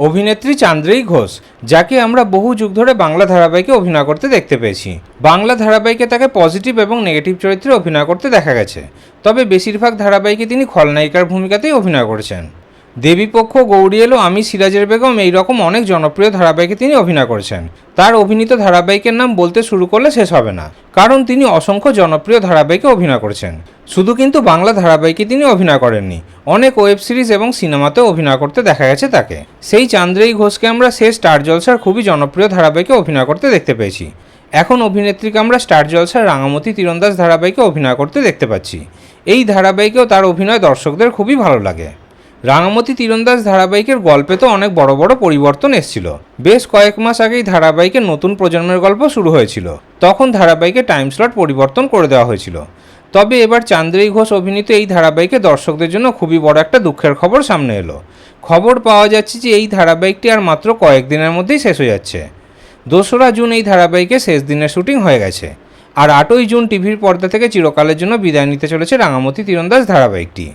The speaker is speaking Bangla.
অভিনেত্রী চান্দ্রেয়ী ঘোষ, যাকে আমরা বহু যুগ ধরে বাংলা ধারাবাহিকে অভিনয় করতে দেখতে পেয়েছি। বাংলা ধারাবাহিকে তাকে পজিটিভ এবং নেগেটিভ চরিত্রে অভিনয় করতে দেখা গেছে, তবে বেশিরভাগ ধারাবাহিকে তিনি খলনায়িকার ভূমিকাতেই অভিনয় করেছেন। দেবীপক্ষ, গৌরী এলো, আমি সিরাজের বেগম, এইরকম অনেক জনপ্রিয় ধারাবাহিকে তিনি অভিনয় করেছেন। তার অভিনীত ধারাবাহিকের নাম বলতে শুরু করলে শেষ হবে না, কারণ তিনি অসংখ্য জনপ্রিয় ধারাবাহিকে অভিনয় করেছেন। শুধু কিন্তু বাংলা ধারাবাহিকে তিনি অভিনয় করেননি, অনেক ওয়েব সিরিজ এবং সিনেমাতেও অভিনয় করতে দেখা গেছে তাকে। সেই চান্দ্রেয়ী ঘোষকে আমরা শেষ স্টার জলসার খুবই জনপ্রিয় ধারাবাহিকে অভিনয় করতে দেখতে পেয়েছি। এখন অভিনেত্রীকে আমরা স্টার জলসার রাঙামতি তীরন্দাজ ধারাবাহিকে অভিনয় করতে দেখতে পাচ্ছি। এই ধারাবাহিকেও তার অভিনয় দর্শকদের খুবই ভালো লাগে। রাঙামতি তীরন্দাজ ধারাবাহিকের গল্পে তো অনেক বড় বড় পরিবর্তন এসেছিল। বেশ কয়েক মাস আগেই ধারাবাহিকের নতুন প্রজন্মের গল্প শুরু হয়েছিল, তখন ধারাবাহিকে টাইম স্লট পরিবর্তন করে দেওয়া হয়েছিল। তবে এবার চান্দ্রেয়ী ঘোষ অভিনীত এই ধারাবাহিকে দর্শকদের জন্য খুবই বড় একটা দুঃখের খবর সামনে এলো। খবর পাওয়া যাচ্ছে যে এই ধারাবাহিকটি আর মাত্র কয়েকদিনের মধ্যেই শেষ হয়ে যাচ্ছে। 2রা জুন এই ধারাবাহিকে শেষ দিনের শুটিং হয়ে গেছে, আর 8ই জুন টিভির পর্দা থেকে চিরকালের জন্য বিদায় নিতে চলেছে রাঙামতি তীরন্দাজ ধারাবাহিকটি।